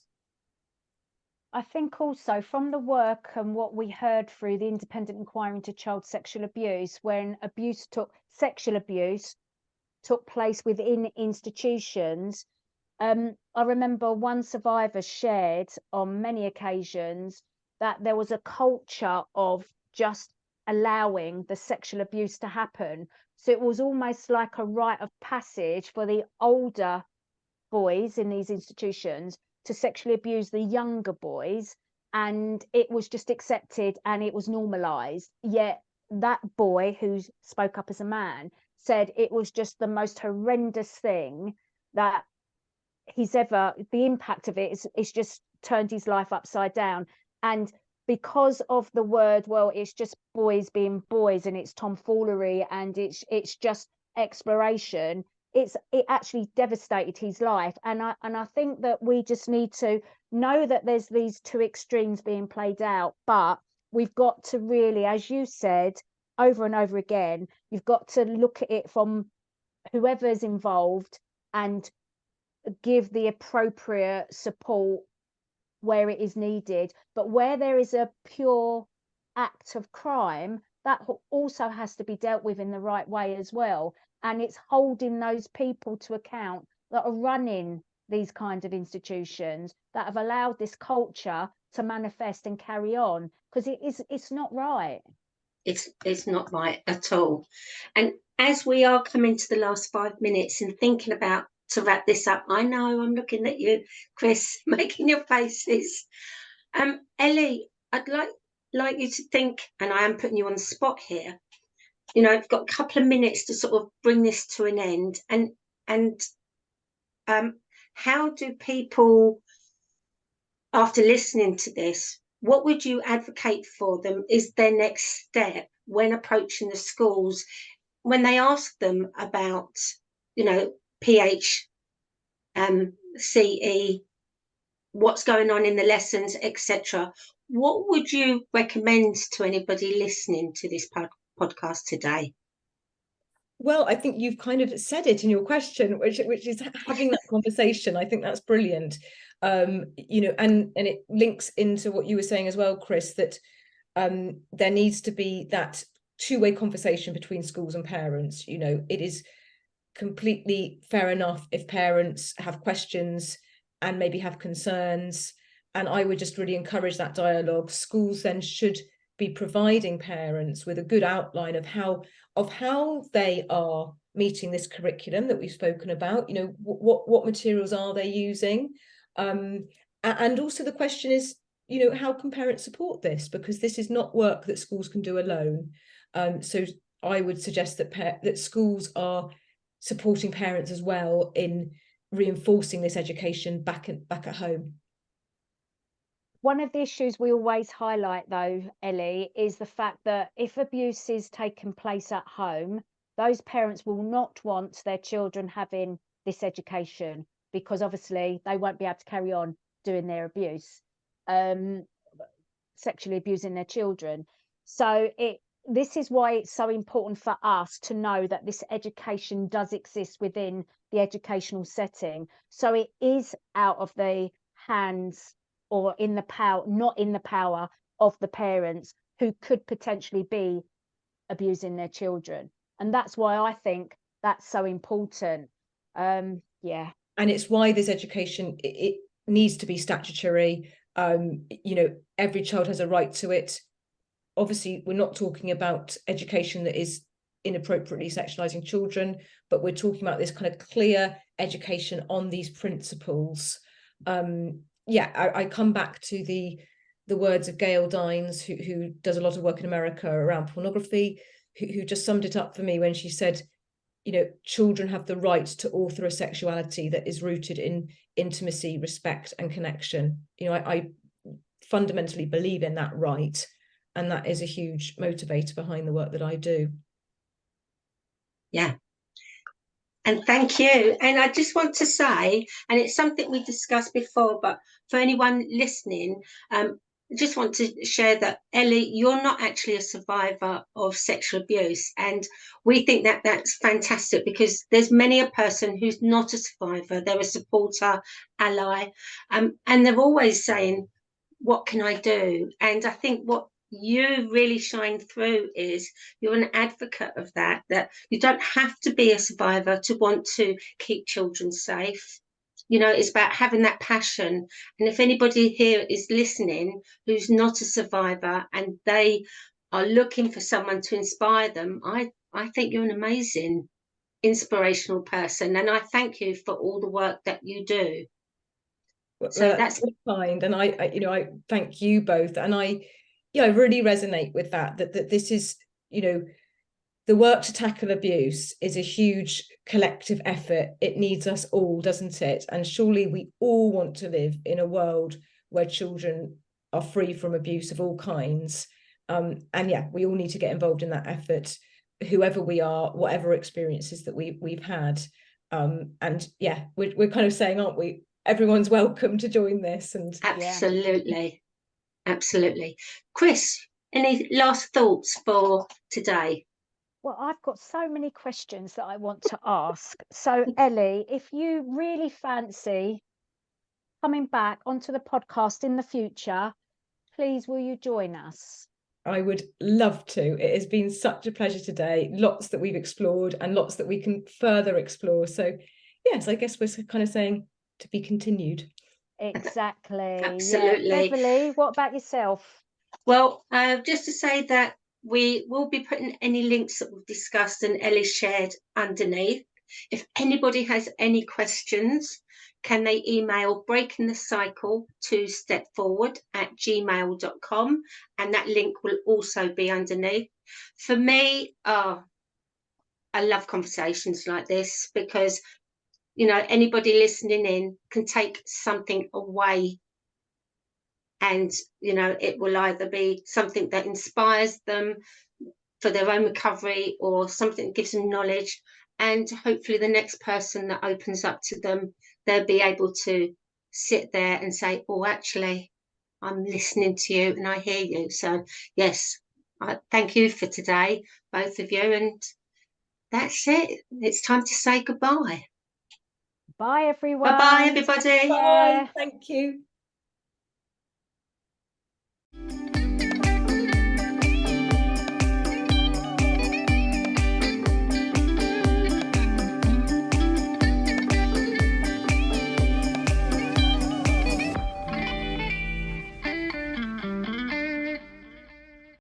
I think also from the work and what we heard through the independent inquiry into child sexual abuse, when sexual abuse took place within institutions, I remember one survivor shared on many occasions that there was a culture of just allowing the sexual abuse to happen. So it was almost like a rite of passage for the older boys in these institutions to sexually abuse the younger boys, and it was just accepted and it was normalized. Yet that boy who spoke up as a man said it was just the most horrendous thing that the impact of it is just turned his life upside down. And because of the word, well, it's just boys being boys and it's tomfoolery and it's just exploration, it actually devastated his life. And I think that we just need to know that there's these two extremes being played out, but we've got to really, as you said over and over again, you've got to look at it from whoever's involved and give the appropriate support where it is needed. But where there is a pure act of crime, that also has to be dealt with in the right way as well. And it's holding those people to account that are running these kinds of institutions, that have allowed this culture to manifest and carry on, because it's not right. It's not right at all. And as we are coming to the last 5 minutes and thinking about to wrap this up, I know I'm looking at you, Chris, making your faces. Elly, I'd like you to think, and I am putting you on the spot here. You know, I've got a couple of minutes to sort of bring this to an end. And how do people, after listening to this, what would you advocate for them is their next step when approaching the schools, when they ask them about, you know, PHSCE, what's going on in the lessons, etc. What would you recommend to anybody listening to this podcast today? Well, I think you've kind of said it in your question, which is having that conversation. I think that's brilliant. You know, and it links into what you were saying as well, Chris, that there needs to be that two-way conversation between schools and parents. You know, it is completely fair enough if parents have questions and maybe have concerns, and I would just really encourage that dialogue. Schools then should be providing parents with a good outline of how they are meeting this curriculum that we've spoken about. You know, what materials are they using, and also the question is, you know, how can parents support this, because this is not work that schools can do alone. So I would suggest that schools are supporting parents as well in reinforcing this education back at home. One of the issues we always highlight, though, Elly, is the fact that if abuse is taking place at home, those parents will not want their children having this education, because obviously they won't be able to carry on doing their abuse, sexually abusing their children. So this is why it's so important for us to know that this education does exist within the educational setting. So it is out of the hands or in the power, not in the power of the parents who could potentially be abusing their children. And that's why I think that's so important. Yeah. And it's why this education, it needs to be statutory. You know, every child has a right to it. Obviously, we're not talking about education that is inappropriately sexualizing children, but we're talking about this kind of clear education on these principles. I come back to the words of Gail Dines, who does a lot of work in America around pornography, who just summed it up for me when she said, you know, children have the right to author a sexuality that is rooted in intimacy, respect, and connection. You know, I fundamentally believe in that right, and that is a huge motivator behind the work that I do. Yeah. And thank you. And I just want to say, and it's something we discussed before, but for anyone listening, I just want to share that, Elly, you're not actually a survivor of sexual abuse. And we think that that's fantastic, because there's many a person who's not a survivor. They're a supporter, ally, and they're always saying, what can I do? And I think what you really shine through is you're an advocate of that you don't have to be a survivor to want to keep children safe. You know, it's about having that passion. And if anybody here is listening who's not a survivor and they are looking for someone to inspire them, I think you're an amazing inspirational person, and I thank you for all the work that you do. So that's kind, and I thank you both, and I really resonate with that this is, you know, the work to tackle abuse is a huge collective effort. It needs us all, doesn't it? And surely we all want to live in a world where children are free from abuse of all kinds. And yeah, we all need to get involved in that effort, whoever we are, whatever experiences that we've had. And yeah, we're kind of saying, aren't we, everyone's welcome to join this. And absolutely, absolutely. Chris, any last thoughts for today? Well, I've got so many questions that I want to ask. So, Elly, if you really fancy coming back onto the podcast in the future, please will you join us? I would love to. It has been such a pleasure today. Lots that we've explored and lots that we can further explore. So yes, I guess we're kind of saying to be continued. Exactly. Absolutely. Yeah. Beverley, what about yourself? Well, just to say that we will be putting any links that we've discussed and Elly shared underneath. If anybody has any questions, can they email breakingthecycle2stepforward@gmail.com, and that link will also be underneath. For me, I love conversations like this because, you know, anybody listening in can take something away. And, you know, it will either be something that inspires them for their own recovery or something that gives them knowledge. And hopefully the next person that opens up to them, they'll be able to sit there and say, oh, actually, I'm listening to you and I hear you. So, yes, thank you for today, both of you. And that's it. It's time to say goodbye. Bye, everyone. Bye-bye, everybody. Bye. Thank you.